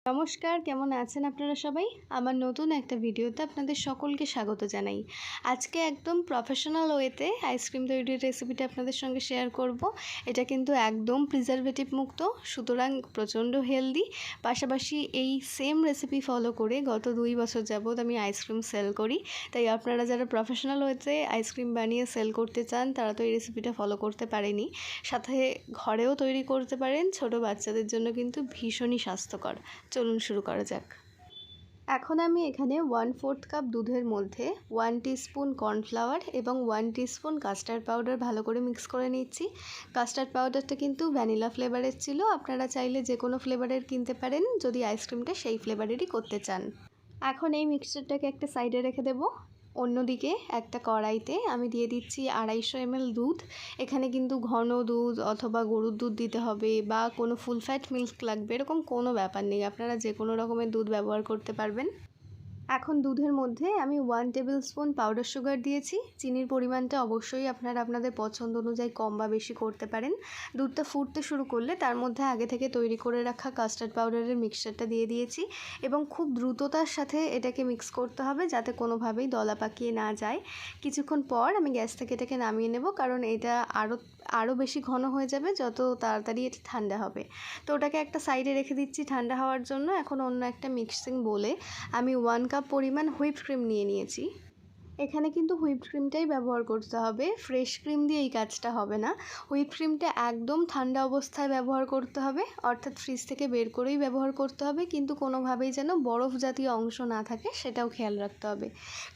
নমস্কার, কেমন আছেন আপনারা সবাই? আমার নতুন একটা ভিডিওতে আপনাদের সকলকে স্বাগত জানাই। আজকে একদম প্রফেশনাল ওয়েতে আইসক্রিম তৈরির রেসিপিটা আপনাদের সঙ্গে শেয়ার করব। এটা কিন্তু একদম প্রিজারভেটিভ মুক্ত, সুতরাং প্রচণ্ড হেলদি। পাশাপাশি এই সেম রেসিপি ফলো করে গত 2 বছর যাবৎ আমি আইসক্রিম সেল করি। তাই আপনারা যারা প্রফেশনাল ওয়েতে আইসক্রিম বানিয়ে সেল করতে চান তারা তো এই রেসিপিটা ফলো করতে পারেনি। সাথে ঘরেও তৈরি করতে পারেন, ছোট বাচ্চাদের জন্য কিন্তু ভীষণই স্বাস্থ্যকর। চলুন শুরু করা যাক। এখন আমি এখানে 1/4 কাপ দুধের মধ্যে 1 টিস্পুন কর্নফ্লাওয়ার এবং 1 টিস্পুন কাস্টার্ড পাউডার ভালো করে মিক্স করে নিচ্ছি। কাস্টার্ড পাউডারটা কিন্তু ভ্যানিলা ফ্লেভারের ছিল, আপনারা চাইলে যে কোনো ফ্লেভারের কিনতে পারেন যদি আইসক্রিমটা সেই ফ্লেভারেরই করতে চান। এখন এই মিক্সচারটাকে একটা সাইডে রেখে দেবো। অন্যদিকে একটা কড়াইতে আমি দিয়ে দিচ্ছি 250 ml দুধ। এখানে কিন্তু ঘন দুধ অথবা গরুর দুধ দিতে হবে বা কোনো ফুল ফ্যাট মিল্ক লাগবে এরকম কোনো ব্যাপার নেই, আপনারা যে কোনো রকমের দুধ ব্যবহার করতে পারবেন। এখন দুধের মধ্যে আমি 1 টেবিল স্পুন পাউডার সুগার দিয়েছি। চিনির পরিমাণটা অবশ্যই আপনারা আপনাদের পছন্দ অনুযায়ী কম বা বেশি করতে পারেন। দুধটা ফুটতে শুরু করলে তার মধ্যে আগে থেকে তৈরি করে রাখা কাস্টার্ড পাউডারের মিক্সচারটা দিয়ে দিয়েছি এবং খুব দ্রুততার সাথে এটাকে মিক্স করতে হবে যাতে কোনোভাবেই দলা পাকিয়ে না যায়। কিছুক্ষণ পর আমি গ্যাস থেকে এটাকে নামিয়ে নেব, কারণ এটা আরও বেশি ঘন হয়ে যাবে যত তাড়াতাড়ি এটা ঠান্ডা হবে। তো ওটাকে একটা সাইডে রেখে দিচ্ছি ঠান্ডা হওয়ার জন্য। এখন অন্য একটা মিক্সিং বোলে আমি 1 কাপ পরিমাণ হুইপড ক্রিম নিয়ে নিয়েছি। এখানে কিন্তু হুইপড ক্রিমটাই ব্যবহার করতে হবে, ফ্রেশ ক্রিম দিয়ে এই কাজটা হবে না। হুইপড ক্রিমটা একদম ঠান্ডা অবস্থায় ব্যবহার করতে হবে, অর্থাৎ ফ্রিজ থেকে বের করেই ব্যবহার করতে হবে, কিন্তু কোনোভাবেই যেন বরফ জাতীয় অংশ না থাকে সেটাও খেয়াল রাখতে হবে।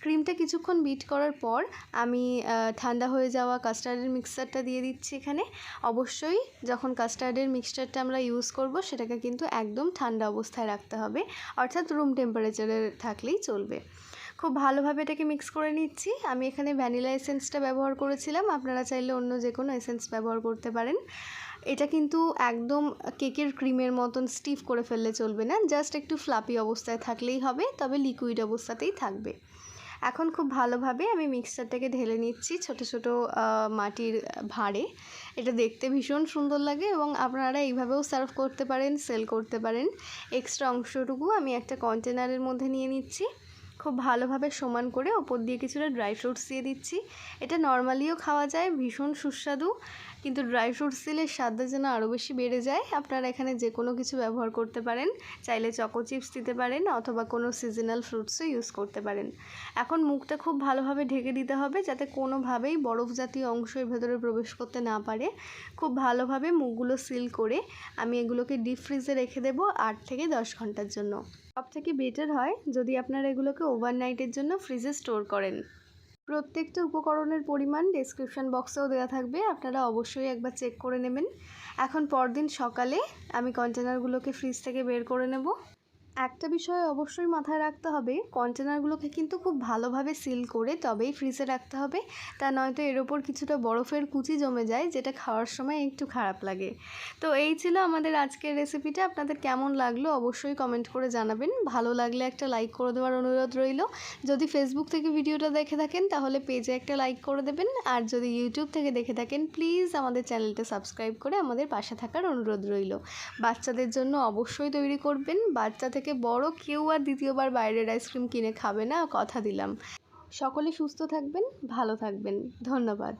ক্রিমটা কিছুক্ষণ বিট করার পর আমি ঠান্ডা হয়ে যাওয়া কাস্টার্ডের মিক্সচারটা দিয়ে দিচ্ছি এখানে। অবশ্যই যখন কাস্টার্ডের মিক্সচারটা আমরা ইউজ করব সেটাকে কিন্তু একদম ঠান্ডা অবস্থায় রাখতে হবে, অর্থাৎ রুম টেম্পারেচারে থাকলেই চলবে। খুব ভালোভাবে এটাকে মিক্স করে নিচ্ছি। আমি এখানে ভ্যানিলা এসেন্সটা ব্যবহার করেছিলাম, আপনারা চাইলে অন্য যে কোনো এসেন্স ব্যবহার করতে পারেন। এটা কিন্তু একদম কেকের ক্রিমের মতন স্টিফ করে ফেললে চলবে না, জাস্ট একটু ফ্লাপি অবস্থায় থাকলেই হবে, তবে লিকুইড অবস্থাতেই থাকবে। এখন খুব ভালোভাবে আমি মিক্সচারটাকে ঢেলে নিচ্ছি ছোট ছোট মাটির ভাঁড়ে। এটা দেখতে ভীষণ সুন্দর লাগে এবং আপনারা এইভাবেও সার্ভ করতে পারেন, সেল করতে পারেন। এক্সট্রা অংশটুকু আমি একটা কন্টেনারের মধ্যে নিয়ে নিচ্ছি। খুব ভালোভাবে সমান করে ওপর দিয়ে কিছুটা ড্রাই ফ্রুটস দিয়ে দিচ্ছি। এটা নর্মালিও খাওয়া যায়, ভীষণ সুস্বাদু, কিন্তু ড্রাই ফ্রুটস দিলে স্বাদটা যেন আরও বেশি বেড়ে যায়। আপনারা এখানে যে কোনো কিছু ব্যবহার করতে পারেন, চাইলে চকো চিপস দিতে পারেন অথবা কোনো সিজনাল ফ্রুটসও ইউজ করতে পারেন। এখন মুখটা খুব ভালোভাবে ঢেকে দিতে হবে যাতে কোনোভাবেই বরফ জাতীয় অংশ এর ভেতরে প্রবেশ করতে না পারে। খুব ভালোভাবে মুখগুলো সিল করে আমি এগুলোকে ডিপ ফ্রিজে রেখে দেবো 8 থেকে 10 ঘন্টার জন্য। সবথেকে বেটার হয় যদি আপনারা এগুলোকে ওভারনাইটের জন্য ফ্রিজে স্টোর করেন। প্রত্যেকটা উপকরণের পরিমাণ ডেসক্রিপশন বক্সেও দেওয়া থাকবে, আপনারা অবশ্যই একবার চেক করে নেবেন। এখন পরদিন সকালে আমি কন্টেনারগুলোকে ফ্রিজ থেকে বের করে নেব। একটা বিষয় অবশ্যই মাথায় রাখতে হবে, কন্টেনারগুলোকে কিন্তু খুব ভালোভাবে সিল করে তবেই ফ্রিজে রাখতে হবে, তা নয়তো এর ওপর কিছুটা বরফের কুচি জমে যায় যেটা খাওয়ার সময় একটু খারাপ লাগে। তো এই ছিল আমাদের আজকের রেসিপিটা। আপনাদের কেমন লাগলো অবশ্যই কমেন্ট করে জানাবেন। ভালো লাগলে একটা লাইক করে দেওয়ার অনুরোধ রইল। যদি ফেসবুক থেকে ভিডিওটা দেখে থাকেন তাহলে পেজে একটা লাইক করে দেবেন, আর যদি ইউটিউব থেকে দেখে থাকেন প্লিজ আমাদের চ্যানেলটা সাবস্ক্রাইব করে আমাদের পাশে থাকার অনুরোধ রইল। বাচ্চাদের জন্য অবশ্যই তৈরি করবেন, বাচ্চা থেকে বড় কেউ আর দ্বিতীয়বার বাইরের আইসক্রিম কিনে খাবে না, কথা দিলাম। সকলে সুস্থ থাকবেন, ভালো থাকবেন, ধন্যবাদ।